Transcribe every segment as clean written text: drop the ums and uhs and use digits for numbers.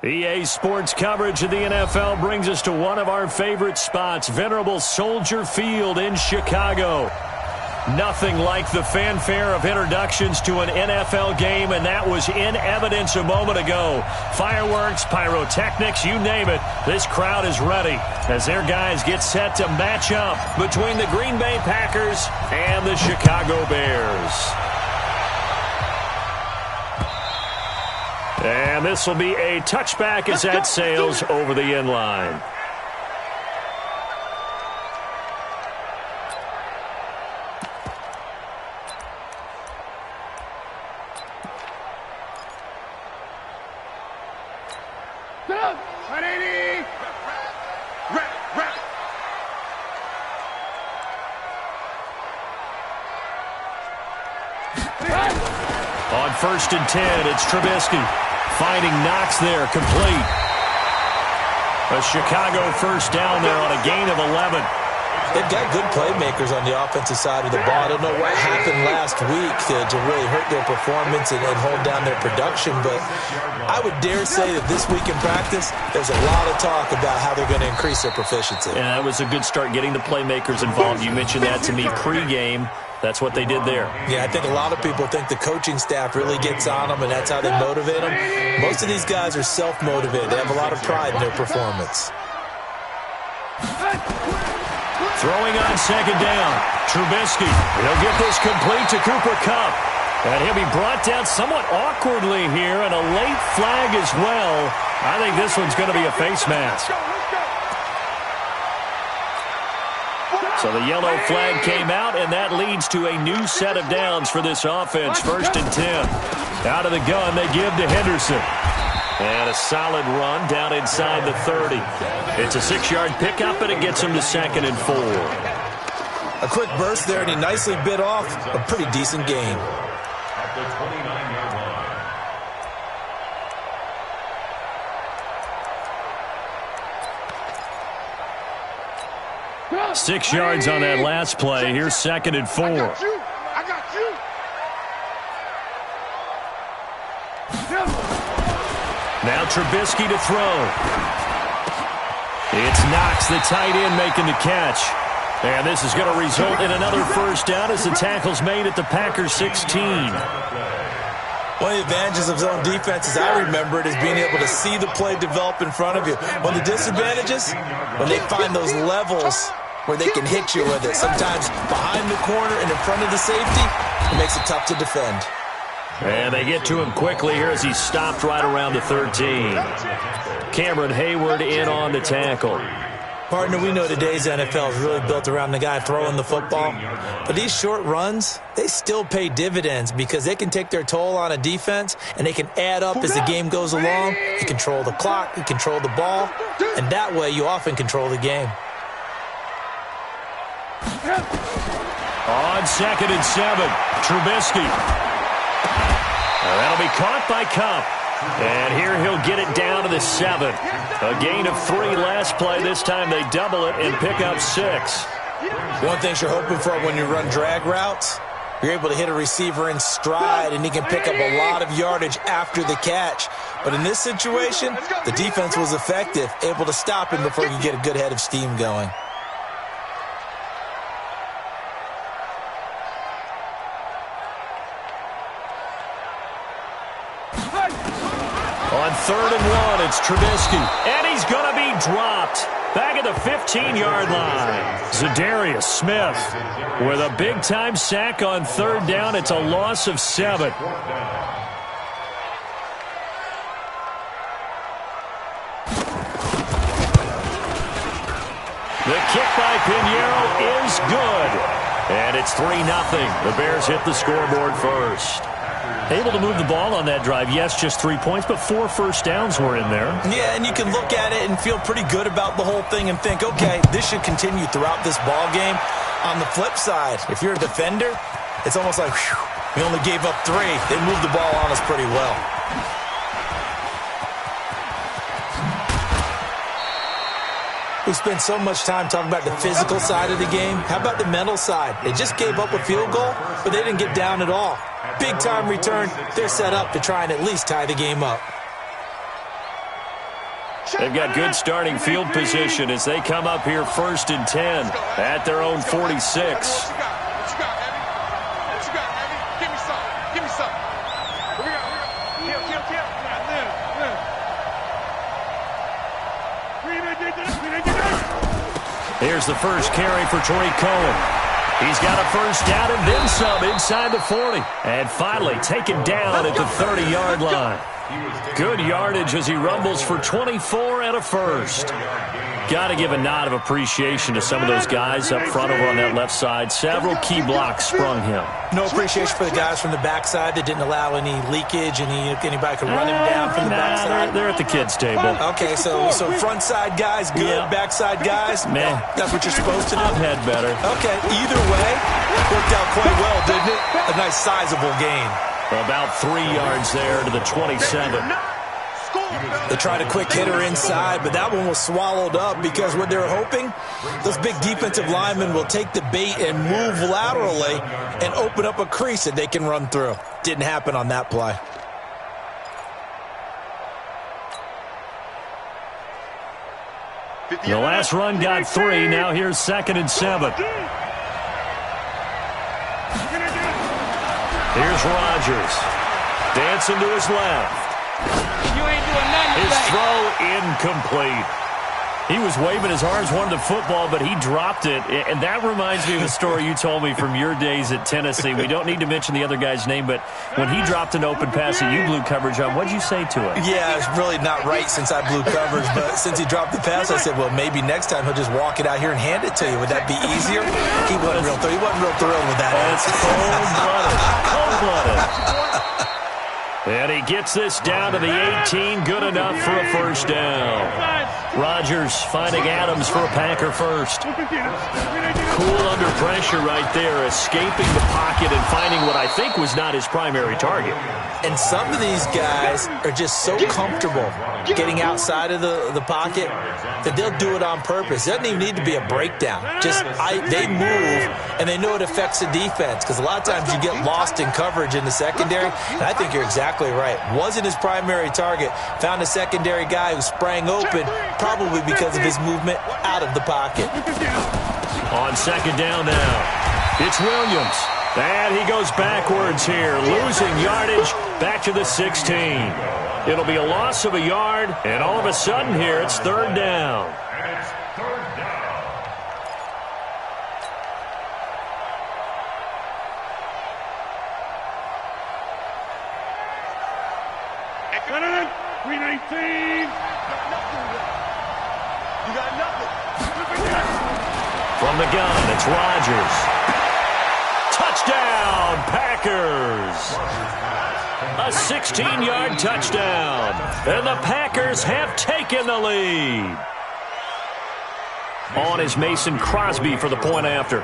EA Sports coverage of the NFL brings us to one of our favorite spots, venerable Soldier Field in Chicago. Nothing like the fanfare of introductions to an NFL game, and that was in evidence a moment ago. Fireworks, pyrotechnics, you name it. This crowd is ready as their guys get set to match up between the Green Bay Packers and the Chicago Bears. And this will be a touchback as that sails over the end line. On 1st and 10, it's Trubisky. Finding Knox there, complete. A Chicago first down there on a gain of 11. They've got good playmakers on the offensive side of the ball. I don't know what happened last week to really hurt their performance and hold down their production, but I would dare say that this week in practice, there's a lot of talk about how they're going to increase their proficiency. And that was a good start, getting the playmakers involved. You mentioned that to me pregame. That's what they did there. Yeah, I think a lot of people think the coaching staff really gets on them, and that's how they motivate them. Most of these guys are self-motivated. They have a lot of pride in their performance. Throwing on 2nd down, Trubisky. He'll get this complete to Cooper Kupp. And he'll be brought down somewhat awkwardly here, and a late flag as well. I think this one's going to be a face mask. So the yellow flag came out, and that leads to a new set of downs for this offense. 1st and 10. Out of the gun, they give to Henderson. And a solid run down inside the 30. It's a 6-yard pickup, and it gets him to 2nd and 4. A quick burst there, and he nicely bit off a pretty decent gain. At the 29-yard line. 6 yards on that last play. Here's 2nd and 4. I got you. Now Trubisky to throw. It's Knox, the tight end, making the catch. And this is going to result in another first down as the tackle's made at the Packers 16. One of the advantages of zone defense, as I remember it, is being able to see the play develop in front of you. One of the disadvantages, when they find those levels where they can hit you with it. Sometimes behind the corner and in front of the safety, it makes it tough to defend. And they get to him quickly here as he's stopped right around the 13. Cameron Hayward in on the tackle. Partner, we know today's NFL is really built around the guy throwing the football. But these short runs, they still pay dividends because they can take their toll on a defense and they can add up as the game goes along. You control the clock, you control the ball, and that way you often control the game. On 2nd and 7, Trubisky. That'll be caught by Kupp. And here he'll get it down to the 7. A gain of 3 last play. This time they double it and pick up 6. One thing you're hoping for when you run drag routes, you're able to hit a receiver in stride and he can pick up a lot of yardage after the catch. But in this situation, the defense was effective, able to stop him before you get a good head of steam going. On 3rd and 1, it's Trubisky. And he's going to be dropped back at the 15-yard line. Zadarius Smith with a big-time sack on 3rd down. It's a loss of 7. The kick by Pinheiro is good. And it's 3-0. The Bears hit the scoreboard first. Able to move the ball on that drive. Yes, just 3 points, but 4 first downs were in there. Yeah, and you can look at it and feel pretty good about the whole thing and think, okay, this should continue throughout this ball game. On the flip side, if you're a defender, it's almost like, whew, we only gave up 3. They moved the ball on us pretty well. We spent so much time talking about the physical side of the game. How about the mental side? They just gave up a field goal, but they didn't get down at all. Big-time return. They're set up to try and at least tie the game up. They've got good starting field position as they come up here 1st and 10 at their own 46. Here's the first carry for Tariq Cohen. He's got a first down and then some inside the 40. And finally taken down at the 30-yard line. Good yardage as he rumbles for 24 and a first. Got to give a nod of appreciation to some of those guys up front over on that left side. Several key blocks sprung him. No appreciation for the guys from the backside that didn't allow any leakage, and anybody could run him down from the backside. They're at the kids' table. Okay, so front side guys, good. Yeah. Backside guys, man, that's what you're supposed to do. I've had better. Okay, either way, worked out quite well, didn't it? A nice sizable gain. About 3 yards there to the 27. They tried a quick hitter inside, but that one was swallowed up because what they're hoping, those big defensive linemen will take the bait and move laterally and open up a crease that they can run through. Didn't happen on that play. The last run got 3. Now here's 2nd and 7. Here's Rodgers. Dancing to his left. You ain't doing nothing. His throw incomplete. He was waving his arms, wanted the football, but he dropped it. And that reminds me of a story you told me from your days at Tennessee. We don't need to mention the other guy's name, but when he dropped an open pass that you blew coverage on, what'd you say to him? Yeah, it's really not right since I blew coverage, but since he dropped the pass, I said, well, maybe next time he'll just walk it out here and hand it to you. Would that be easier? He wasn't real thrilled with that. That's cold-blooded. And he gets this down to the 18. Good enough for a first down. Rodgers finding Adams for a Packer first. Cool under pressure right there, escaping the pocket and finding what I think was not his primary target. And some of these guys are just so comfortable getting outside of the pocket that they'll do it on purpose. It doesn't even need to be a breakdown. They move, and they know it affects the defense because a lot of times you get lost in coverage in the secondary, and I think you're exactly right. Wasn't his primary target. Found a secondary guy who sprang open, probably because of his movement out of the pocket. On 2nd down now, it's Williams. And he goes backwards here, losing yardage back to the 16. It'll be a loss of a yard, and all of a sudden here it's 3rd down. It's 3rd down. Excellent. 319. You got nothing. From the gun, it's Rodgers. Touchdown, Packers! A 16-yard touchdown, and the Packers have taken the lead. On is Mason Crosby for the point after.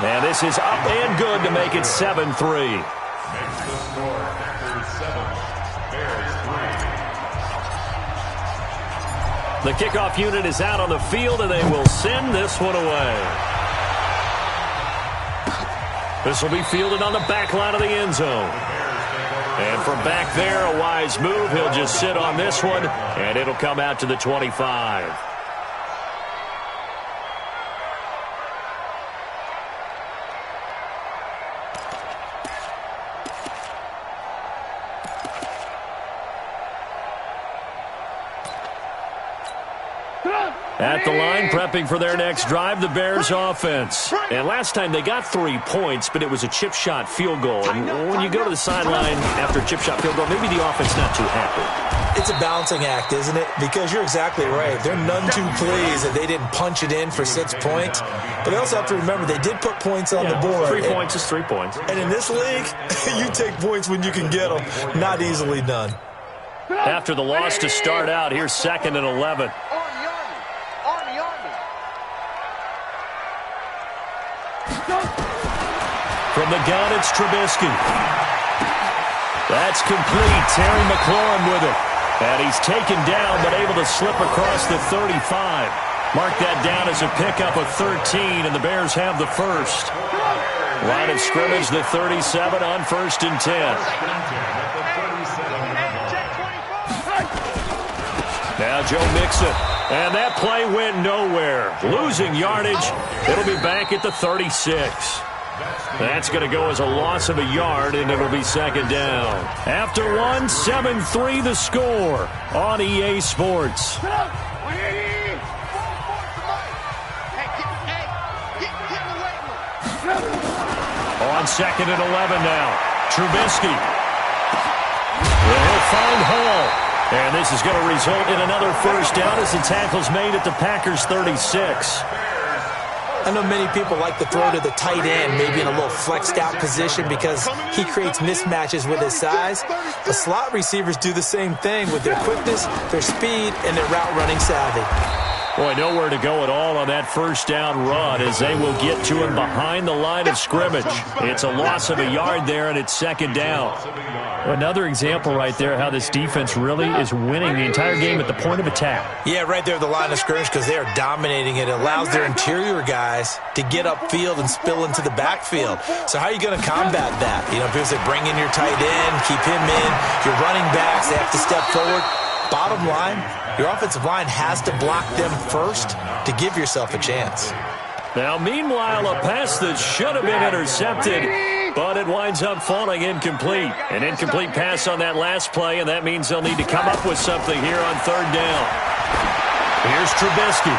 And this is up and good to make it 7-3. Makes the score Packers 7, Bears 3. The kickoff unit is out on the field, and they will send this one away. This will be fielded on the back line of the end zone. And from back there, a wise move. He'll just sit on this one, and it'll come out to the 25. At the line, prepping for their next drive, the Bears offense. And last time they got 3 points, but it was a chip shot field goal. And when you go to the sideline after a chip shot field goal, maybe the offense not too happy. It's a balancing act, isn't it? Because you're exactly right. They're none too pleased that they didn't punch it in for 6 points. But they also have to remember they did put points on the board. 3 points is 3 points. And in this league, you take points when you can get them. Not easily done. After the loss to start out, here's 2nd and 11. From the gun, it's Trubisky. That's complete. Terry McLaurin with it. And he's taken down, but able to slip across the 35. Mark that down as a pickup of 13, and the Bears have the first. Line of scrimmage, the 37 on 1st and 10. Now Joe Mixon. And that play went nowhere. Losing yardage. It'll be back at the 36. That's going to go as a loss of a yard, and it'll be second down. After one, 7-3 the score on EA Sports. On second and 11 now. Trubisky. Well, he'll find Hall. And this is going to result in another first down as the tackle's made at the Packers' 36. I know many people like to throw to the tight end, maybe in a little flexed out position because he creates mismatches with his size. The slot receivers do the same thing with their quickness, their speed, and their route running savvy. Boy, nowhere to go at all on that first down run as they will get to him behind the line of scrimmage. It's a loss of a yard there, and it's second down. Another example right there how this defense really is winning the entire game at the point of attack. Yeah, right there at the line of scrimmage because they are dominating it. It allows their interior guys to get upfield and spill into the backfield. So how are you going to combat that? You know, people say bring in your tight end, keep him in. Your running backs, they have to step forward. Bottom line, your offensive line has to block them first to give yourself a chance. Now, meanwhile, a pass that should have been intercepted, but it winds up falling incomplete. An incomplete pass on that last play, and that means they'll need to come up with something here on third down. Here's Trubisky.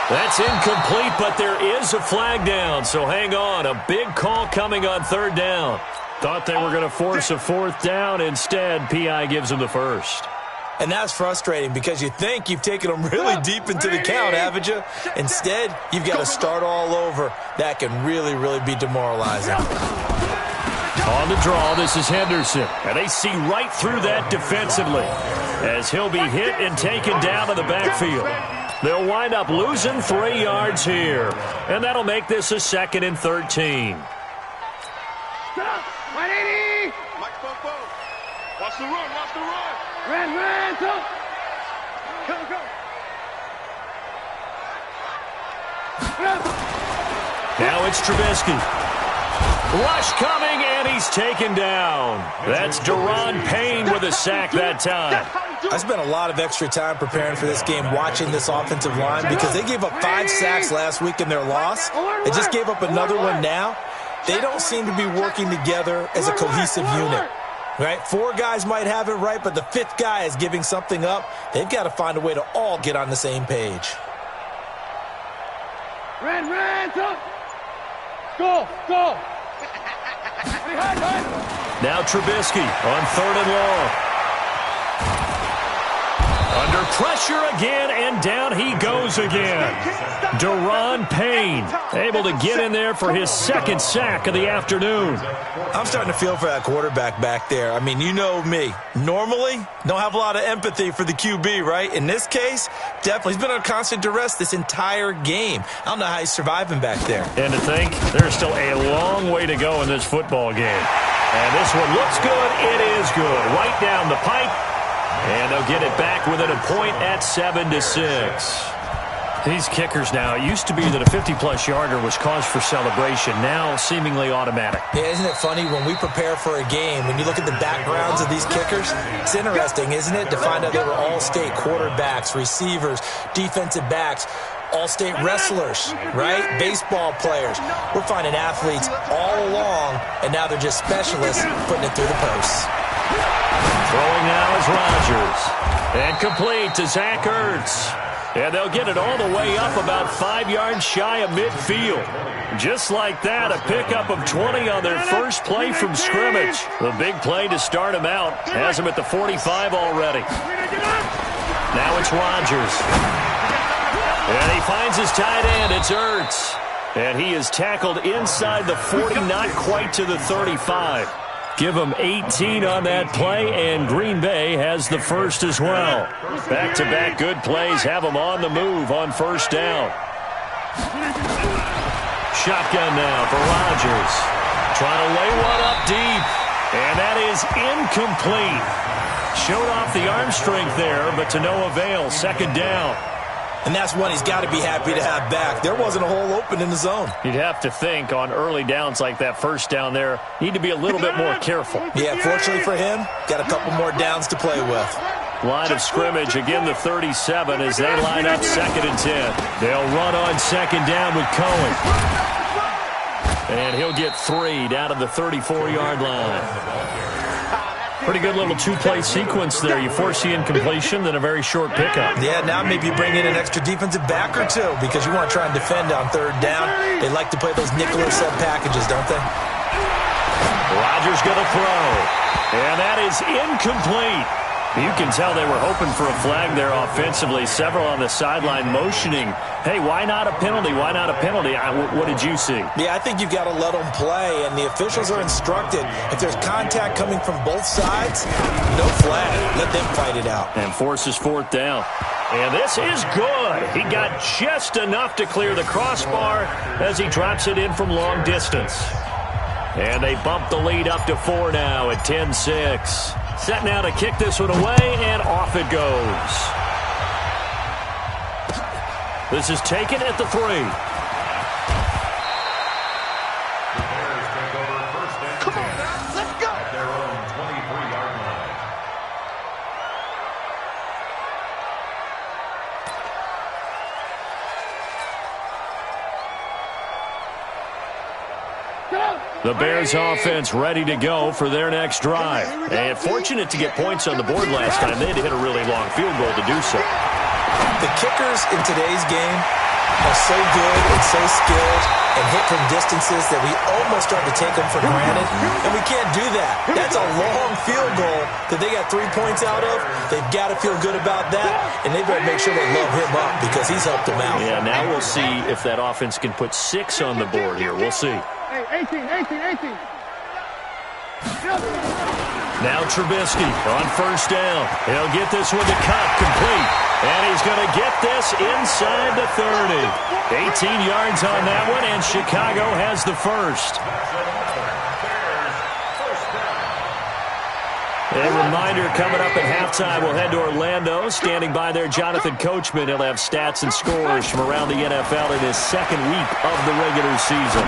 That's incomplete, but there is a flag down, so hang on. A big call coming on third down. Thought they were going to force a fourth down. Instead, P.I. gives them the first. And that's frustrating because you think you've taken them really deep into the count, haven't you? Instead, you've got to start all over. That can really, really be demoralizing. On the draw, this is Henderson. And they see right through that defensively as he'll be hit and taken down to the backfield. They'll wind up losing 3 yards here. And that'll make this a 2nd and 13. Watch the run, watch the run. Run, go. Go. Now it's Trubisky. Rush coming, and he's taken down. That's Deron Payne with a sack that time. I spent a lot of extra time preparing for this game watching this offensive line because they gave up 5 sacks last week in their loss. They just gave up another one now. They don't seem to be working together as a cohesive unit. Right? 4 guys might have it right, but the 5th guy is giving something up. They've got to find a way to all get on the same page. Run, go. Now Trubisky on 3rd and long. Under pressure again, and down he goes again. Deron Payne able to get in there for his 2nd sack of the afternoon. I'm starting to feel for that quarterback back there. I mean, you know me. Normally, don't have a lot of empathy for the QB, right? In this case, definitely. He's been under constant duress this entire game. I don't know how he's surviving back there. And to think, there's still a long way to go in this football game. And this one looks good. It is good. Right down the pipe. And they'll get it back within a point at 7-6. These kickers now, it used to be that a 50-plus yarder was cause for celebration. Now seemingly automatic. Yeah, isn't it funny when we prepare for a game, when you look at the backgrounds of these kickers, it's interesting, isn't it, to find out they were all-state quarterbacks, receivers, defensive backs, all-state wrestlers, right? Baseball players. We're finding athletes all along, and now they're just specialists putting it through the posts. Throwing now is Rodgers. And complete to Zach Ertz. And they'll get it all the way up about 5 yards shy of midfield. Just like that, a pickup of 20 on their first play from scrimmage. The big play to start him out. Has him at the 45 already. Now it's Rodgers. And he finds his tight end. It's Ertz. And he is tackled inside the 40, not quite to the 35. Give them 18 on that play, and Green Bay has the first as well. Back-to-back good plays have them on the move on first down. Shotgun now for Rodgers. Trying to lay one up deep, and that is incomplete. Showed off the arm strength there, but to no avail. Second down. And that's one he's got to be happy to have back. There wasn't a hole open in the zone. You'd have to think on early downs like that first down there, need to be a little bit more careful. Yeah, fortunately for him, got a couple more downs to play with. Line of scrimmage, again the 37 as they line up 2nd and 10. They'll run on 2nd down with Cohen. And he'll get 3 down to the 34-yard line. Pretty good little two-play sequence there. You force the incompletion, then a very short pickup. Yeah, now maybe bring in an extra defensive back or two because you want to try and defend on 3rd down. They like to play those nickel or sub packages, don't they? Rodgers going to throw. And that is incomplete. You can tell they were hoping for a flag there offensively. Several on the sideline motioning, hey, why not a penalty? Why not a penalty? What did you see? Yeah, I think you've got to let them play, and the officials are instructed. If there's contact coming from both sides, no flag. Let them fight it out. And forces 4th down. And this is good. He got just enough to clear the crossbar as he drops it in from long distance. And they bump the lead up to 4 now at 10-6. Set now to kick this one away, and off it goes. This is taken at the 3. The Bears take over 1st and 10. Come on, now, let's go. At their own 23-yard line. The Bears offense ready to go for their next drive. And fortunate to get points on the board last time. They had to hit a really long field goal to do so. The kickers in today's game are so good and so skilled and hit from distances that we almost start to take them for granted. And we can't do that. That's a long field goal that they got 3 points out of. They've got to feel good about that, and they've got to make sure they love him up because he's helped them out. Yeah, now we'll see if that offense can put 6 on the board here. We'll see. Hey, 18. Now Trubisky on 1st down. He'll get this one to cut complete. And he's going to get this inside the 30. 18 yards on that one, and Chicago has the first. A reminder coming up at halftime, we'll head to Orlando. Standing by there, Jonathan Coachman. He'll have stats and scores from around the NFL in his 2nd week of the regular season.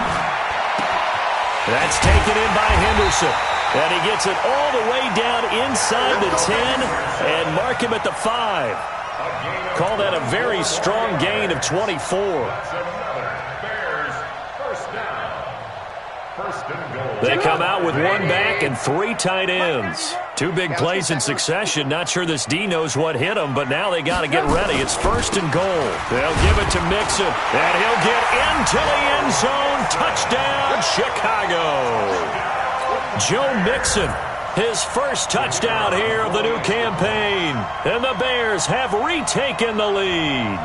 That's taken in by Henderson. And he gets it all the way down inside the 10 and mark him at the 5. Call that a very strong gain of 24. They come out with 1 back and 3 tight ends. 2 big plays in succession. Not sure this D knows what hit him, but now they got to get ready. It's 1st and goal. They'll give it to Mixon, and he'll get into the end zone. Touchdown, Chicago. Joe Mixon, his first touchdown here of the new campaign. And the Bears have retaken the lead.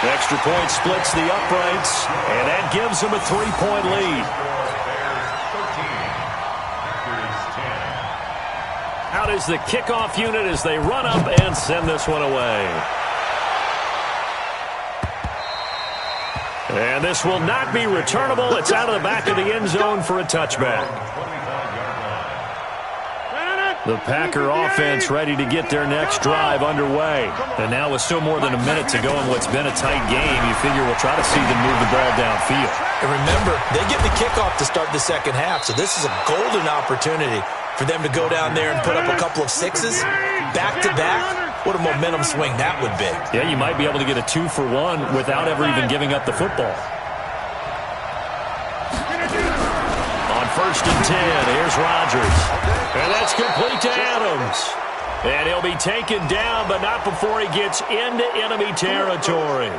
Extra point splits the uprights, and that gives them a 3-point lead. Out is the kickoff unit as they run up and send this one away. And this will not be returnable. It's out of the back of the end zone for a touchback. The Packer offense ready to get their next drive underway. And now with still more than a minute to go in what's been a tight game, you figure we'll try to see them move the ball downfield. And remember, they get the kickoff to start the 2nd half, so this is a golden opportunity for them to go down there and put up a couple of 6s back-to-back. What a momentum swing that would be. Yeah, you might be able to get a 2-for-1 without ever even giving up the football. On 1st and 10, here's Rodgers. And that's complete to Adams. And he'll be taken down, but not before he gets into enemy territory.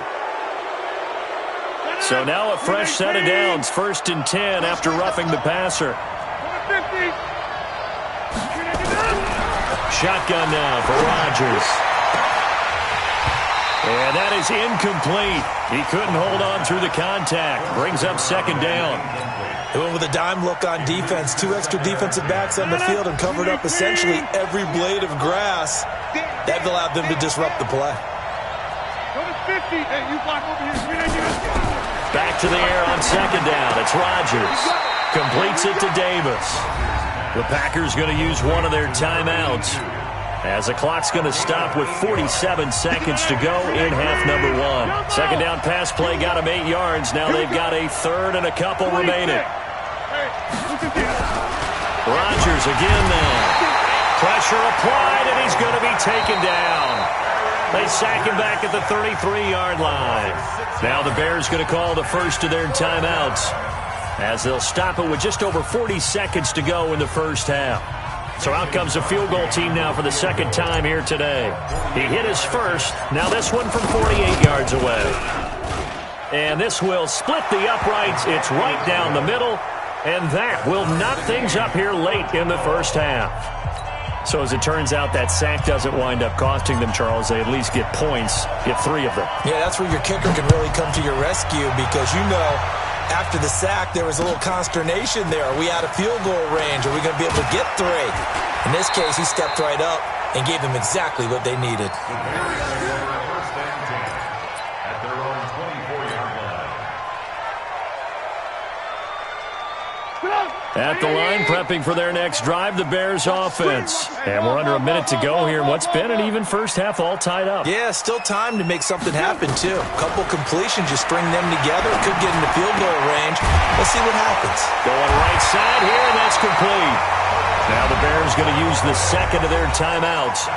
So now a fresh set of downs, 1st and 10 after roughing the passer. Shotgun now for Rodgers. And that is incomplete. He couldn't hold on through the contact. Brings up 2nd down. They went with a dime look on defense. 2 extra defensive backs on the field and covered up essentially every blade of grass. That allowed them to disrupt the play. Back to the air on 2nd down. It's Rodgers. Completes it to Davis. The Packers going to use one of their timeouts as the clock's going to stop with 47 seconds to go in half number 1. 2nd down pass play got them 8 yards. Now they've got a 3rd and a couple remaining. Rodgers again now. Pressure applied, and he's going to be taken down. They sack him back at the 33-yard line. Now the Bears going to call the first of their timeouts as they'll stop it with just over 40 seconds to go in the first half. So out comes a field goal team now for the second time here today. He hit his first. Now this one from 48 yards away. And this will split the uprights. It's right down the middle. And that will knock things up here late in the first half. So as it turns out, that sack doesn't wind up costing them, Charles. They at least get points, get 3 of them. Yeah, that's where your kicker can really come to your rescue because, you know, after the sack, there was a little consternation there. Are we out of field goal range? Are we going to be able to get 3? In this case, he stepped right up and gave them exactly what they needed. At the line, prepping for their next drive, the Bears offense. And we're under a minute to go here in what's been an even first half, all tied up. Yeah, still time to make something happen, too. A couple completions, you string them together. Could get into field goal range. Let's see what happens. Going right side here, and that's complete. Now the Bears going to use the second of their timeouts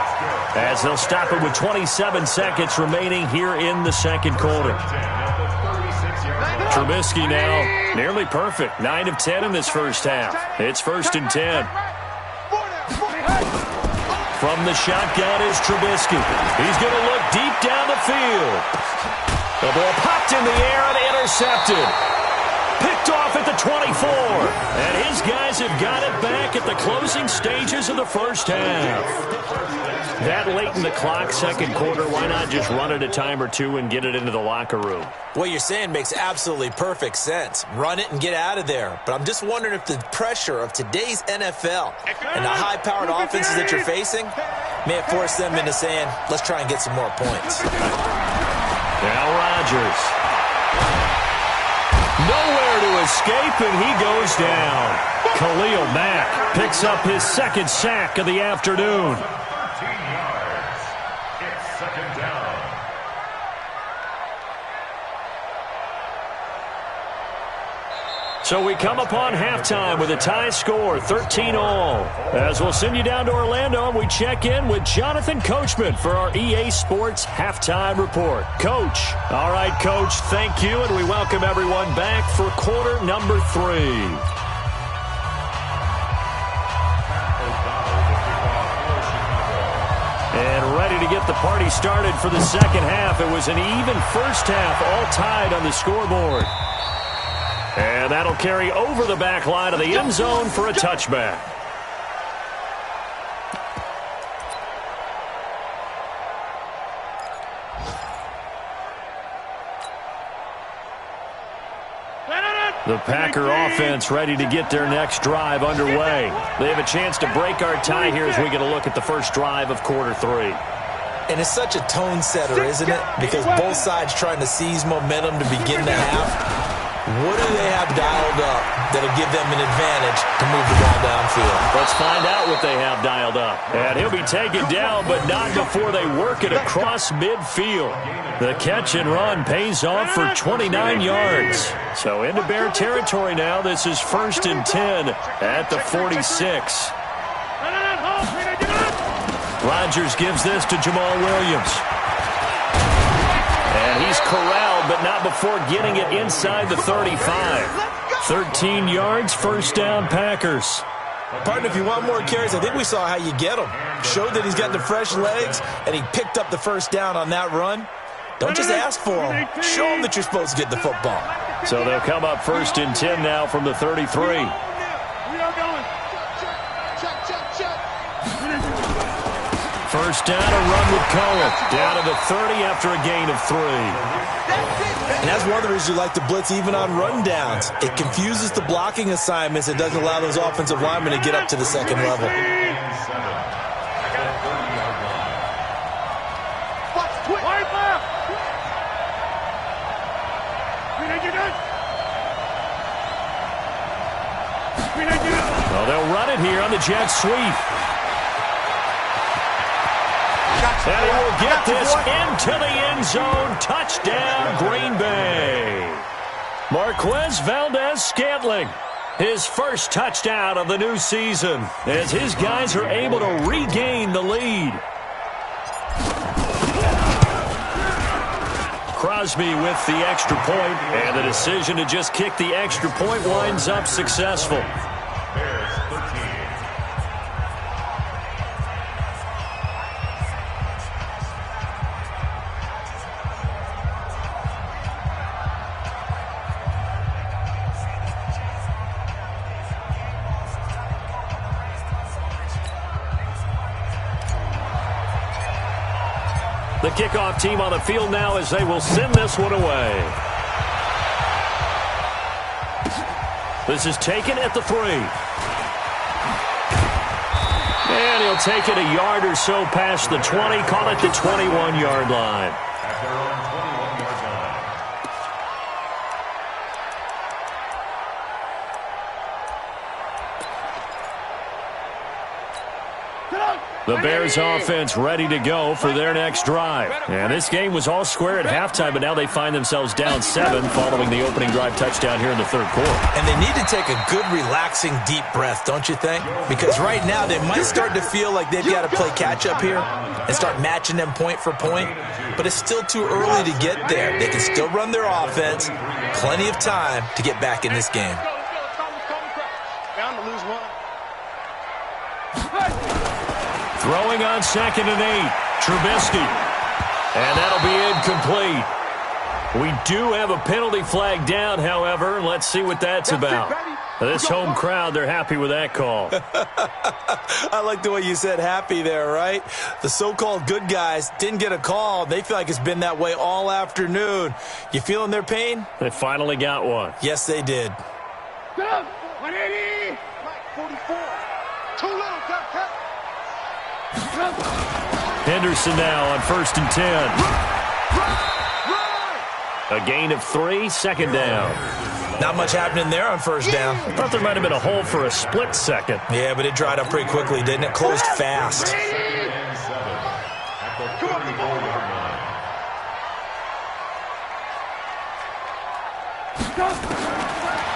as they'll stop it with 27 seconds remaining here in the second quarter. Trubisky now nearly perfect. 9 of 10 in this first half. It's 1st and 10. From the shotgun is Trubisky. He's going to look deep down the field. The ball popped in the air and intercepted. Picked off at the 24. And his guys have got it back at the closing stages of the first half. That late in the clock, second quarter, why not just run it a time or two and get it into the locker room? What you're saying makes absolutely perfect sense. Run it and get out of there. But I'm just wondering if the pressure of today's NFL and the high-powered offenses that you're facing may have forced them into saying, let's try and get some more points. Now Rodgers. Nowhere to escape, and he goes down. Khalil Mack picks up his second sack of the afternoon. So we come upon halftime with a tie score, 13-all. As we'll send you down to Orlando, and we check in with Jonathan Coachman for our EA Sports Halftime Report. Coach. All right, Coach, thank you, and we welcome everyone back for quarter number 3. And ready to get the party started for the second half. It was an even first half, all tied on the scoreboard. And that'll carry over the back line of the end zone for a touchback. The Packer offense ready to get their next drive underway. They have a chance to break our tie here as we get a look at the first drive of quarter 3. And it's such a tone setter, isn't it? Because both sides trying to seize momentum to begin the half. What do they have dialed up that'll give them an advantage to move the ball downfield? Let's find out what they have dialed up. And he'll be taken down, but not before they work it across midfield. The catch and run pays off for 29 yards. So into Bear territory now. This is 1st and 10 at the 46. Rodgers gives this to Jamal Williams. And he's corralled, but not before getting it inside the 35. 13 yards, first down, Packers. Partner, if you want more carries, I think we saw how you get them. Showed that he's got the fresh legs, and he picked up the first down on that run. Don't just ask for them. Show them that you're supposed to get the football. So they'll come up 1st and 10 now from the 33. First down, a run with Cohen. Down to the 30 after a gain of 3. And that's one of the reasons you like to blitz even on run downs. It confuses the blocking assignments. It doesn't allow those offensive linemen to get up to the second level. Well, they'll run it here on the jet sweep. And he will get this into the end zone. Touchdown, Green Bay. Marquez Valdez-Scantling. His first touchdown of the new season as his guys are able to regain the lead. Crosby with the extra point, and the decision to just kick the extra point winds up successful. Bears 13. The kickoff team on the field now as they will send this one away. This is taken at the 3. And he'll take it a yard or so past the 20, call it the 21-yard line. At their own 21-yard line. The Bears offense ready to go for their next drive. And this game was all square at halftime, but now they find themselves down 7 following the opening drive touchdown here in the third quarter. And they need to take a good, relaxing, deep breath, don't you think? Because right now they might start to feel like they've got to play catch-up here and start matching them point for point. But it's still too early to get there. They can still run their offense. Plenty of time to get back in this game. Bound to lose one. Throwing on 2nd and 8, Trubisky. And that'll be incomplete. We do have a penalty flag down, however. Let's see what that's about. This home crowd, they're happy with that call. I like the way you said happy there, right? The so-called good guys didn't get a call. They feel like it's been that way all afternoon. You feeling their pain? They finally got one. Yes, they did. Get up. 180. Mike, 44. Too little, cut. Henderson now on 1st and 10. A gain of 3, 2nd down. Not much happening there on 1st down. I thought there might have been a hole for a split second. Yeah, but it dried up pretty quickly, didn't it? Closed fast. And 7 at the 34-yard line.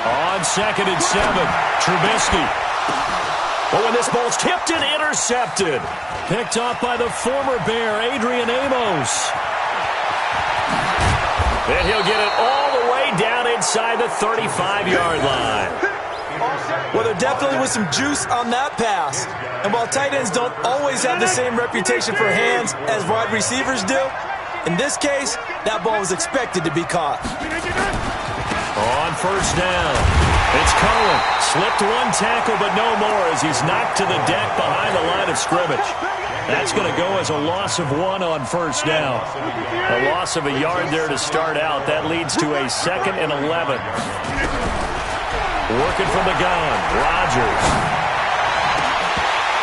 On 2nd and 7, Trubisky. Oh, and this ball's tipped and intercepted. Picked off by the former Bear, Adrian Amos. And he'll get it all the way down inside the 35-yard line. Well, there definitely was some juice on that pass. And while tight ends don't always have the same reputation for hands as wide receivers do, in this case, that ball was expected to be caught. On 1st down, it's Cohen. Slipped one tackle, but no more as he's knocked to the deck behind the line of scrimmage. That's going to go as a loss of 1 on 1st down. A loss of a yard there to start out. That leads to a 2nd and 11. Working from the gun, Rodgers.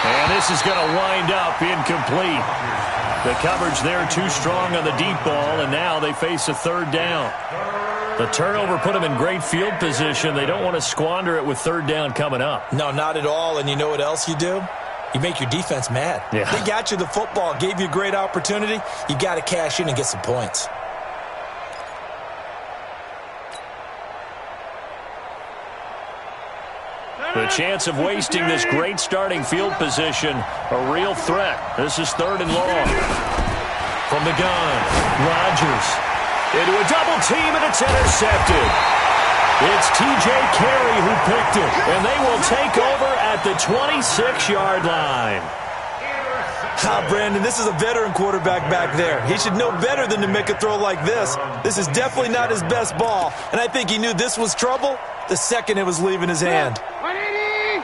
And this is going to wind up incomplete. The coverage there too strong on the deep ball, and now they face a 3rd down. The turnover put them in great field position. They don't want to squander it with 3rd down coming up. No, not at all. And you know what else you do? You make your defense mad. Yeah. They got you the football, gave you a great opportunity. You got to cash in and get some points. The chance of wasting this great starting field position, a real threat. This is 3rd and long. From the gun, Rodgers. Into a double team, and it's intercepted. It's T.J. Carey who picked it, and they will take over at the 26-yard line. Brandon, this is a veteran quarterback back there. He should know better than to make a throw like this. This is definitely not his best ball, and I think he knew this was trouble the second it was leaving his hand.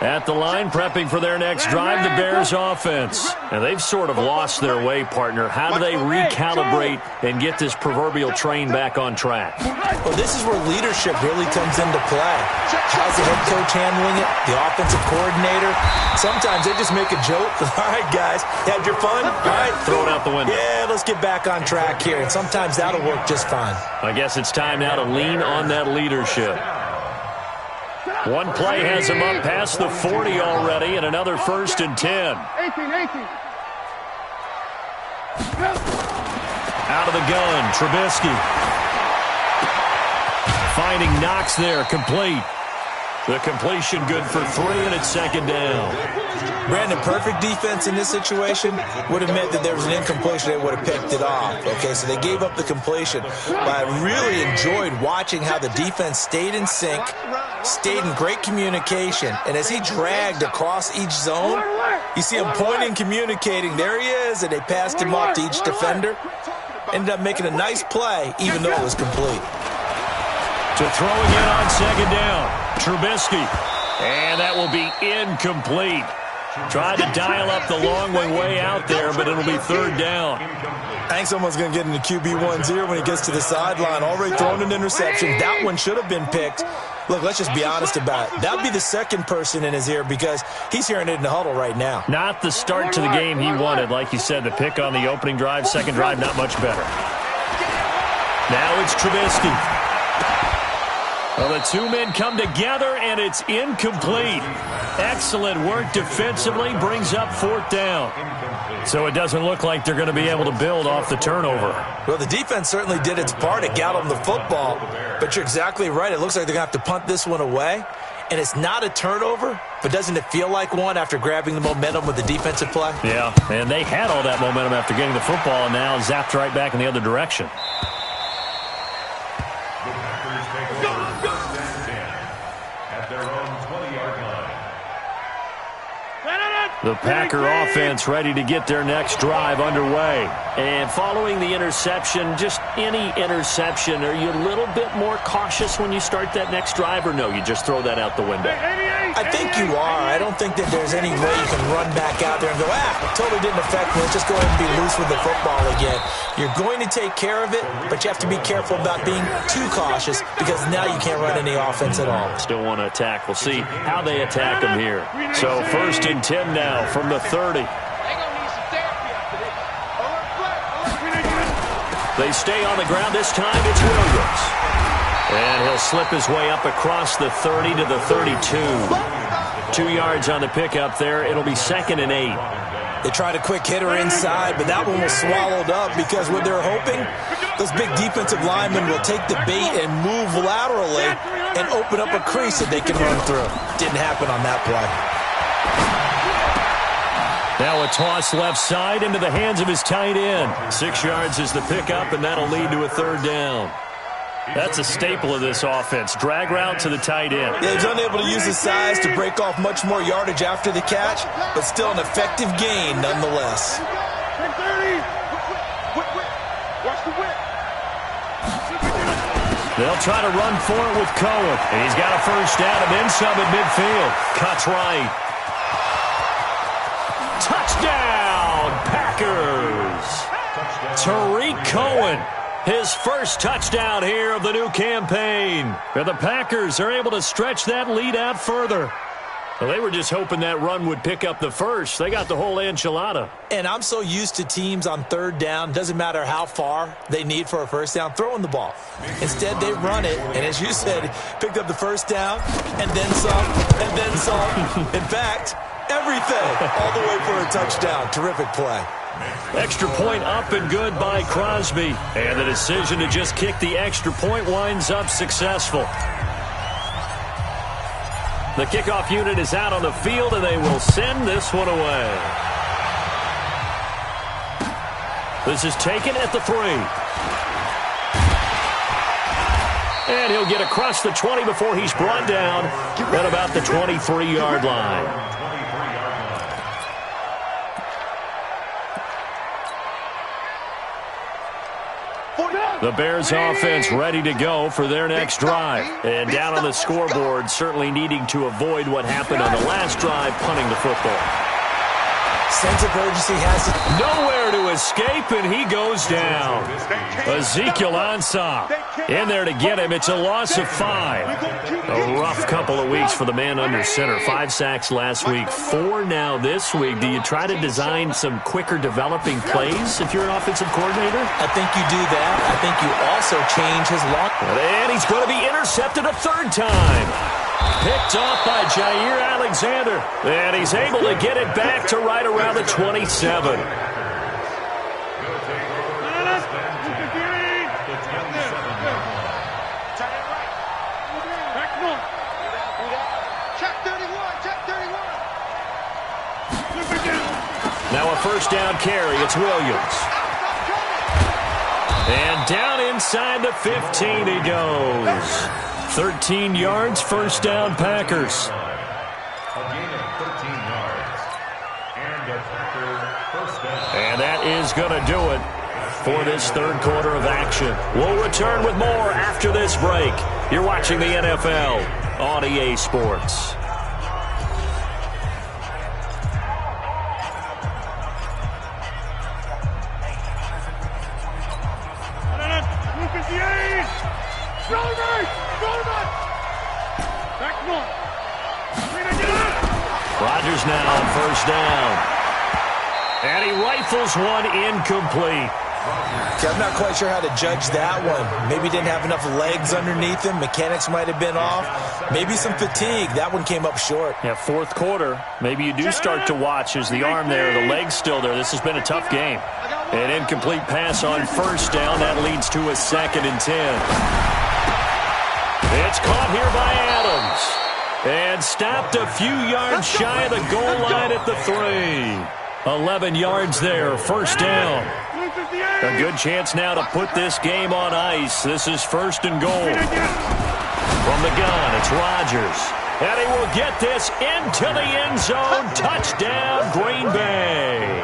At the line, prepping for their next drive, the Bears offense. And they've sort of lost their way, partner. How do they recalibrate and get this proverbial train back on track? Well, this is where leadership really comes into play. How's the head coach handling it? The offensive coordinator? Sometimes they just make a joke. All right, guys, had your fun? All right, throw it out the window. Yeah, let's get back on track here. And sometimes that'll work just fine. I guess it's time now to lean on that leadership. One play has him up past the 40 already, and another 1st and 10. 18. Out of the gun, Trubisky. Finding Knox there, complete. The completion good for 3, and it's second down. Brandon, perfect defense in this situation would have meant that there was an incompletion. They would have picked it off. Okay, so they gave up the completion. But I really enjoyed watching how the defense stayed in sync, stayed in great communication. And as he dragged across each zone, you see him pointing, communicating. There he is, and they passed him off to each defender. Ended up making a nice play, even though it was complete. To throw again on second down, Trubisky. And that will be incomplete. Tried to dial up the long one way out there, but it'll be third down. I think someone's going to get into QB10 when he gets to the sideline. Already thrown an interception. That one should have been picked. Look, let's just be honest about it. That would be the second person in his ear because he's hearing it in the huddle right now. Not the start to the game he wanted. Like you said, the pick on the opening drive, second drive, not much better. Now it's Trubisky. Well, the two men come together, and it's incomplete. Excellent work defensively, brings up fourth down. So it doesn't look like they're going to be able to build off the turnover. Well, the defense certainly did its part to get them the football, but you're exactly right. It looks like they're going to have to punt this one away, and it's not a turnover, but doesn't it feel like one after grabbing the momentum with the defensive play? Yeah, and they had all that momentum after getting the football, and now zapped right back in the other direction. The Packer offense ready to get their next drive underway. And following the interception, just any interception, are you a little bit more cautious when you start that next drive, or no, you just throw that out the window? I think you are. I don't think that there's any way you can run back out there and go, totally didn't affect me. Let's just go ahead and be loose with the football again. You're going to take care of it, but you have to be careful about being too cautious because now you can't run any offense at all. Still want to attack. We'll see how they attack them here. So 1st and 10 now from the 30. They stay on the ground. This time it's Williams. And he'll slip his way up across the 30 to the 32. 2 yards on the pickup there. It'll be 2nd and 8. They tried a quick hitter inside, but that one was swallowed up because what they're hoping, those big defensive linemen will take the bait and move laterally and open up a crease that they can run through. Didn't happen on that play. Now a toss left side into the hands of his tight end. 6 yards is the pickup, and that'll lead to a third down. That's a staple of this offense. Drag route to the tight end. Yeah, he's unable to use his size to break off much more yardage after the catch, but still an effective gain nonetheless. They'll try to run for it with Cohen. And he's got a first down and then some at midfield. Cuts right. Touchdown, Packers. Tariq Cohen. His first touchdown here of the new campaign. And the Packers are able to stretch that lead out further. Well, they were just hoping that run would pick up the first. They got the whole enchilada. And I'm so used to teams on third down, doesn't matter how far they need for a first down, throwing the ball. Instead, they run it, and as you said, picked up the first down, and then some, and then some. In fact, everything, all the way for a touchdown. Terrific play. Extra point up and good by Crosby. And the decision to just kick the extra point winds up successful. The kickoff unit is out on the field, and they will send this one away. This is taken at the 3. And he'll get across the 20 before he's brought down at about the 23-yard line. The Bears offense ready to go for their next drive. And down on the scoreboard, certainly needing to avoid what happened on the last drive, punting the football. Sense of urgency has it. Nowhere to escape, and he goes down. Ezekiel Ansah in there to get him. It's a loss of 5. A rough couple of weeks for the man under center. 5 sacks last week, 4 now this week. Do you try to design some quicker developing plays if you're an offensive coordinator? I think you do that. I think you also change his long. And he's going to be intercepted a third time. Picked off by Jair Alexander. And he's able to get it back to right around the 27. first down carry. It's Williams. And down inside the 15 he goes. 13 yards, first down, Packers. A gain of 13 yards. And a Packer first down. And that is going to do it for this third quarter of action. We'll return with more after this break. You're watching the NFL on EA Sports. Rodgers now on first down. And he rifles one incomplete. Okay, I'm not quite sure how to judge that one. Maybe didn't have enough legs underneath him. Mechanics might have been off. Maybe some fatigue. That one came up short. Yeah, fourth quarter. Maybe you do start to watch. Is the arm there, the leg's still there. This has been a tough game. An incomplete pass on first down. That leads to a 2nd and 10. It's caught here by Adams. And stopped a few yards shy of the goal line at the 3. 11 yards there, first down. A good chance now to put this game on ice. This is 1st and goal. From the gun, it's Rodgers. And he will get this into the end zone. Touchdown, Green Bay.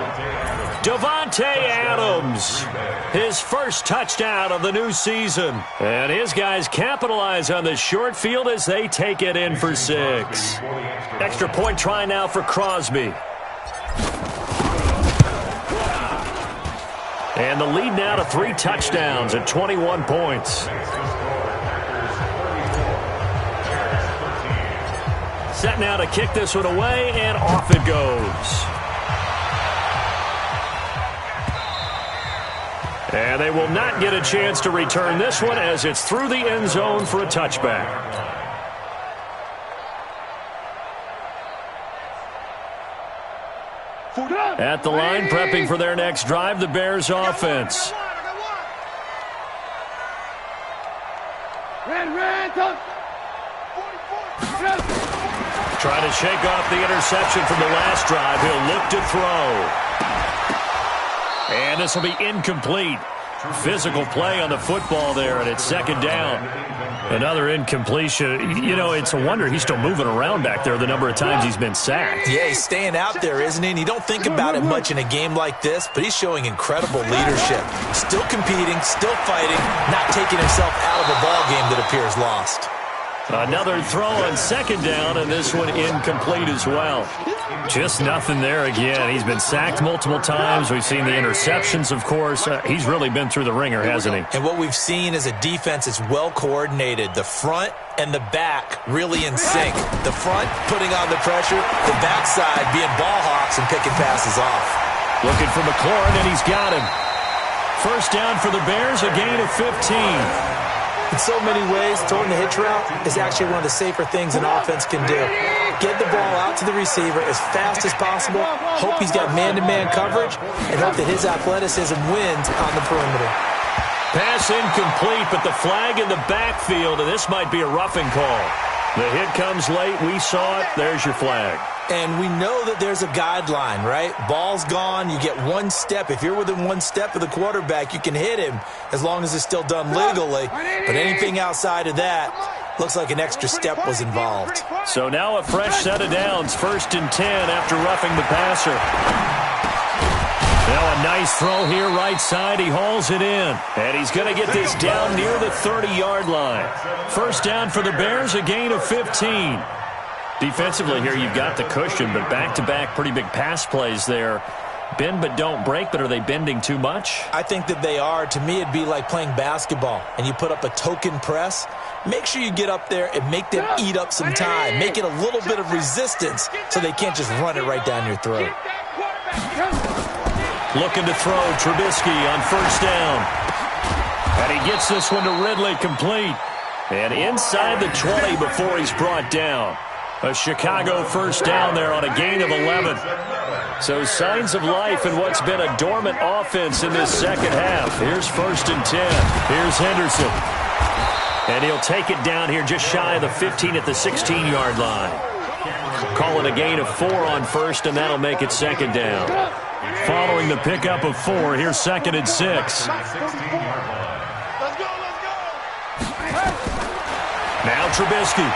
Davante Adams, his first touchdown of the new season. And his guys capitalize on the short field as they take it in for 6. Extra point try now for Crosby. And the lead now to 3 touchdowns at 21 points. Set now to kick this one away, and off it goes. And they will not get a chance to return this one as it's through the end zone for a touchback. At the line, prepping for their next drive, the Bears offense. Trying to shake off the interception from the last drive. He'll look to throw. And this will be incomplete. Physical play on the football there, and it's 2nd down. Another incompletion. You know, it's a wonder he's still moving around back there the number of times he's been sacked. Yeah, he's staying out there, isn't he? And you don't think about it much in a game like this, but he's showing incredible leadership. Still competing, still fighting, not taking himself out of a ball game that appears lost. Another throw on 2nd down, and this one incomplete as well. Just nothing there again. He's been sacked multiple times. We've seen the interceptions, of course. He's really been through the ringer, hasn't he? And what we've seen is a defense that's well coordinated. The front and the back really in sync. The front putting on the pressure, the backside being ball hawks and picking passes off. Looking for McLaurin, and he's got him. First down for the Bears, a gain of 15. In so many ways, throwing the hitch route is actually one of the safer things an offense can do. Get the ball out to the receiver as fast as possible, hope he's got man-to-man coverage, and hope that his athleticism wins on the perimeter. Pass incomplete, but the flag in the backfield, and this might be a roughing call. The hit comes late. We saw it. There's your flag. And we know that there's a guideline, right? Ball's gone. You get 1 step. If you're within 1 step of the quarterback, you can hit him as long as it's still done legally. But anything outside of that, looks like an extra step was involved. So now a fresh set of downs. 1st and 10 after roughing the passer. Now a nice throw here, right side. He hauls it in. And he's going to get this down near the 30-yard line. First down for the Bears, a gain of 15. Defensively here, you've got the cushion, but back-to-back pretty big pass plays there. Bend but don't break, but are they bending too much? I think that they are. To me, it'd be like playing basketball, and you put up a token press. Make sure you get up there and make them eat up some time. Make it a little bit of resistance so they can't just run it right down your throat. Looking to throw, Trubisky on first down. And he gets this one to Ridley complete. And inside the 20 before he's brought down. A Chicago first down there on a gain of 11. So signs of life in what's been a dormant offense in this second half. Here's 1st and 10. Here's Henderson. And he'll take it down here just shy of the 15 at the 16-yard line. Call it a gain of 4 on first, and that'll make it 2nd down. Following the pickup of 4, here's 2nd and 6. Let's go. Now Trubisky.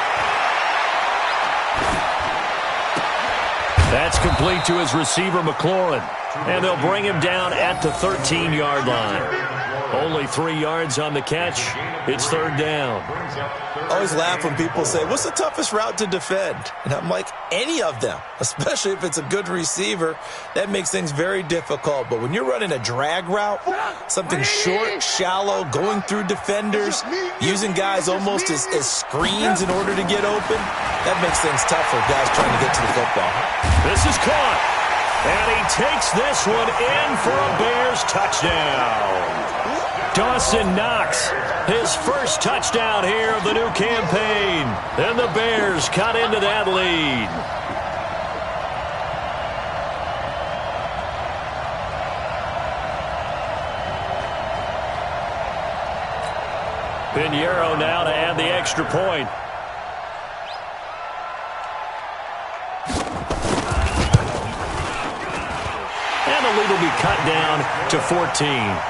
That's complete to his receiver, McLaurin. And they'll bring him down at the 13-yard line. Only 3 yards on the catch. It's 3rd down. I always laugh when people say, what's the toughest route to defend? And I'm like, any of them, especially if it's a good receiver. That makes things very difficult. But when you're running a drag route, something short, shallow, going through defenders, using guys almost as screens in order to get open, that makes things tough for guys trying to get to the football. This is caught. And he takes this one in for a Bears touchdown. Dawson Knox, his first touchdown here of the new campaign. And the Bears cut into that lead. Pinheiro now to add the extra point. And the lead will be cut down to 14.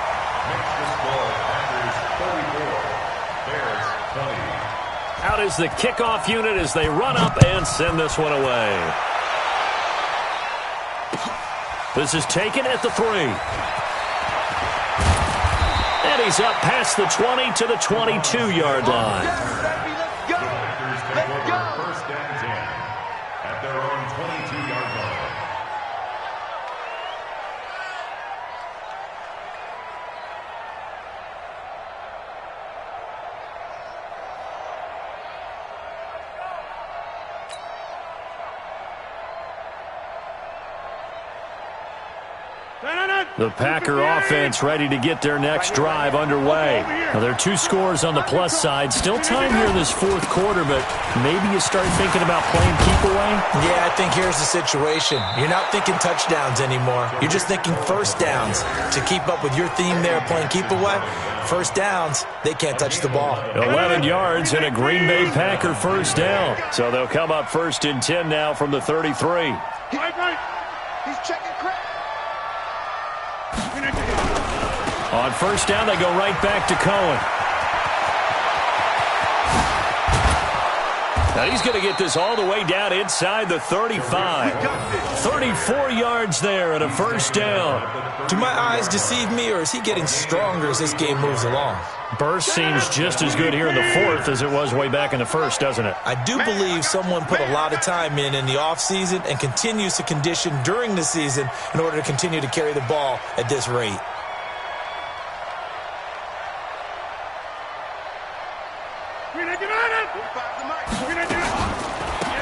Out is the kickoff unit as they run up and send this one away. This is taken at the 3. And he's up past the 20 to the 22-yard line. First down and 10 at their own 22-yard line. The Packer offense ready to get their next drive underway. Now, there are 2 scores on the plus side. Still time here in this 4th quarter, but maybe you start thinking about playing keep away? Yeah, I think here's the situation. You're not thinking touchdowns anymore. You're just thinking first downs. To keep up with your theme there, playing keep away, first downs, they can't touch the ball. 11 yards and a Green Bay Packer first down. So they'll come up 1st and 10 now from the 33. He's checking crack. On first down, they go right back to Cohen. Now he's going to get this all the way down inside the 35. 34 yards there and a first down. Do my eyes deceive me, or is he getting stronger as this game moves along? Burst seems just as good here in the 4th as it was way back in the 1st, doesn't it? I do believe someone put a lot of time in the offseason and continues to condition during the season in order to continue to carry the ball at this rate.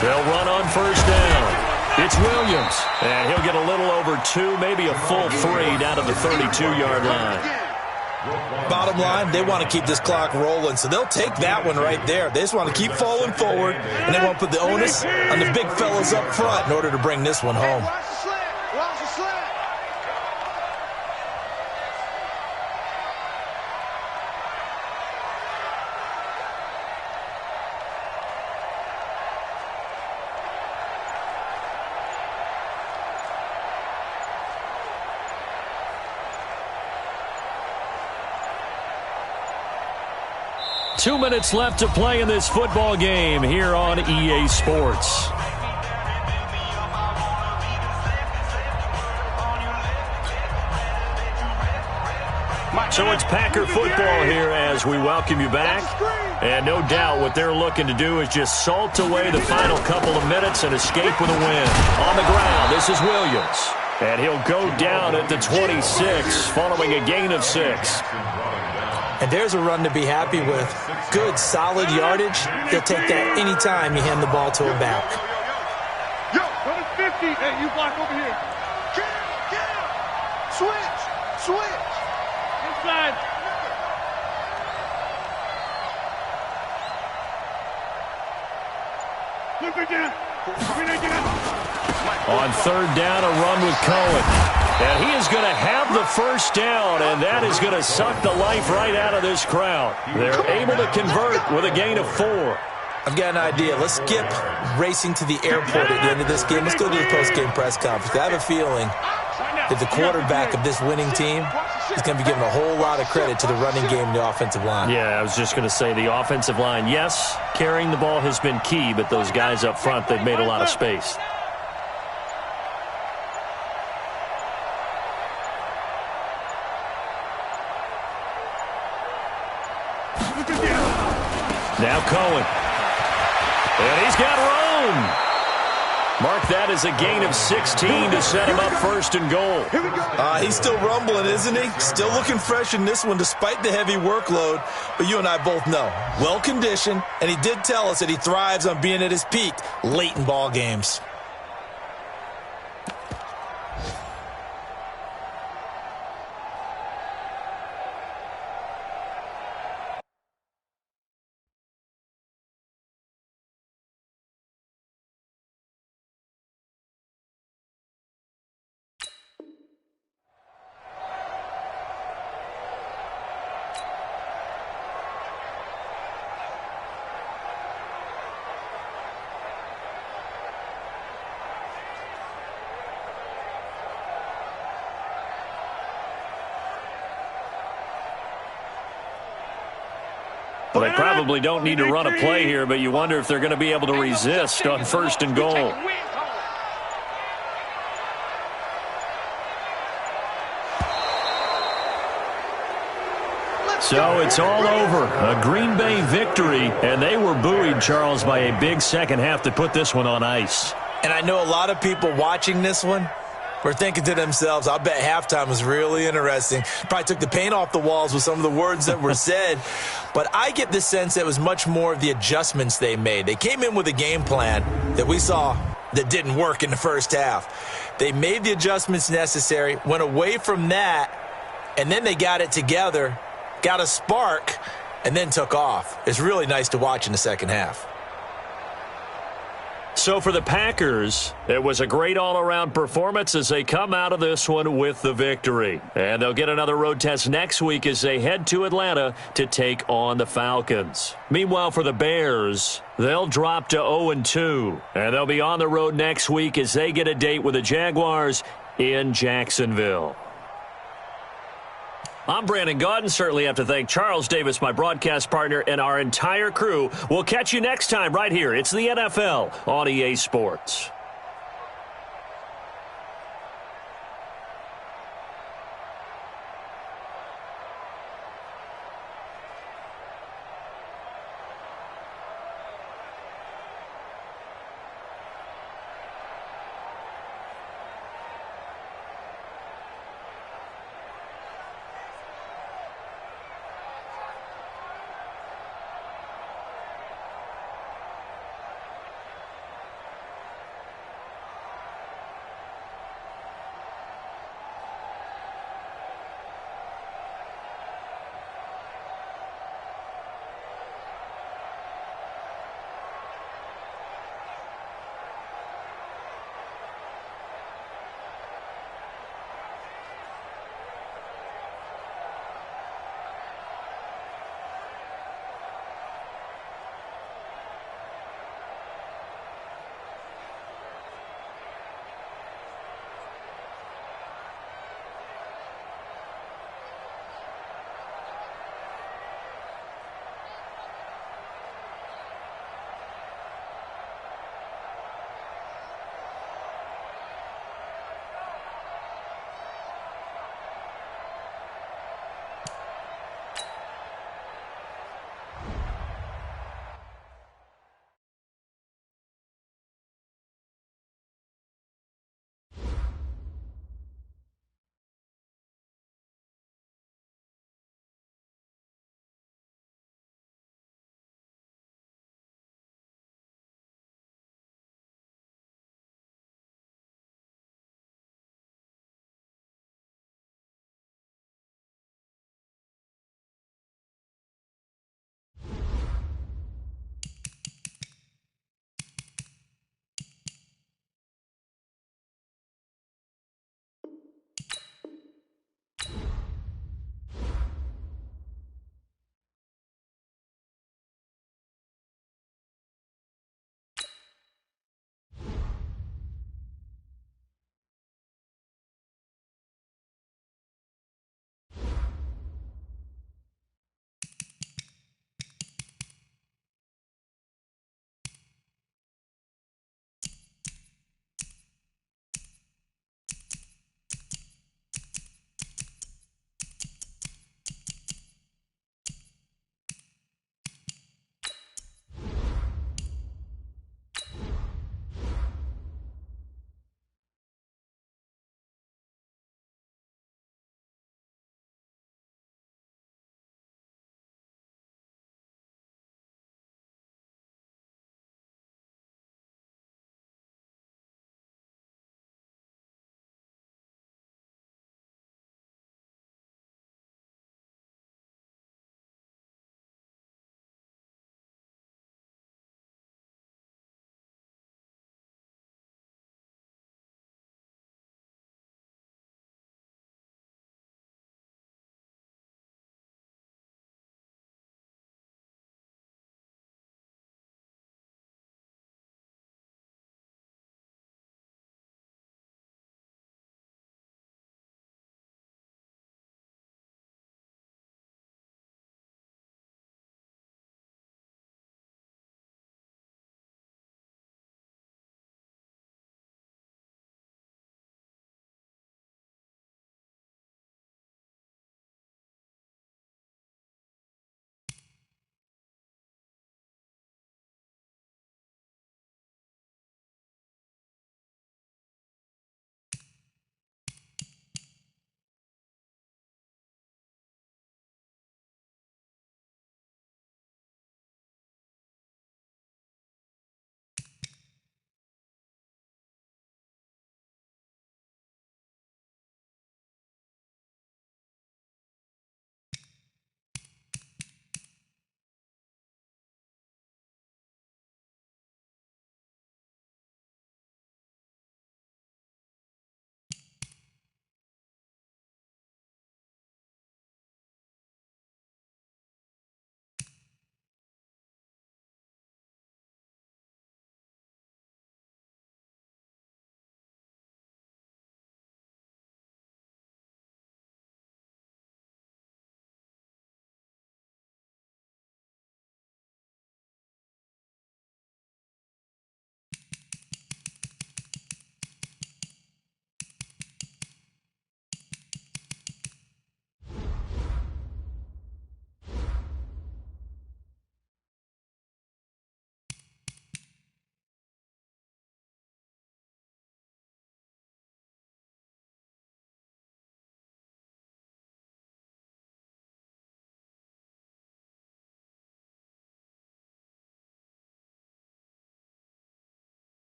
They'll run on first down. It's Williams, and he'll get a little over 2, maybe a full 3 down to the 32-yard line. Bottom line, they want to keep this clock rolling, so they'll take that one right there. They just want to keep falling forward, and they won't put the onus on the big fellas up front in order to bring this one home. Two minutes left to play in this football game here on EA Sports. So it's Packer football here as we welcome you back. And no doubt what they're looking to do is just salt away the final couple of minutes and escape with a win. On the ground, this is Williams. And he'll go down at the 26 following a gain of 6. And there's a run to be happy with. Good, solid yardage. They'll take that anytime you hand the ball to a back. Yo, go to 50. Hey, you block over here. Get him. Switch. Inside. Look again. On third down, a run with Cohen. And he is going to have the first down, and that is going to suck the life right out of this crowd. They're able to convert with a gain of 4. I've got an idea. Let's skip racing to the airport at the end of this game. Let's go to the post-game press conference. I have a feeling that the quarterback of this winning team is going to be given a whole lot of credit to the running game and the offensive line. Yeah, I was just going to say the offensive line, yes, carrying the ball has been key, but those guys up front, they've made a lot of space. Now Cohen. And he's got Rome. Mark that as a gain of 16 to set him up first and goal. He's still rumbling, isn't he? Still looking fresh in this one despite the heavy workload. But you and I both know, well-conditioned, and he did tell us that he thrives on being at his peak late in ball games. Well, they probably don't need to run a play here, but you wonder if they're going to be able to resist on first and goal. So it's all over. A Green Bay victory, and they were buoyed, Charles, by a big second half to put this one on ice. And I know a lot of people watching this one were thinking to themselves, I'll bet halftime was really interesting. Probably took the paint off the walls with some of the words that were said. But I get the sense that it was much more of the adjustments they made. They came in with a game plan that we saw that didn't work in the first half. They made the adjustments necessary, went away from that, and then they got it together, got a spark, and then took off. It's really nice to watch in the second half. So for the Packers, it was a great all-around performance as they come out of this one with the victory. And they'll get another road test next week as they head to Atlanta to take on the Falcons. Meanwhile, for the Bears, they'll drop to 0-2. And they'll be on the road next week as they get a date with the Jaguars in Jacksonville. I'm Brandon Gaudin. Certainly have to thank Charles Davis, my broadcast partner, and our entire crew. We'll catch you next time right here. It's the NFL on EA Sports.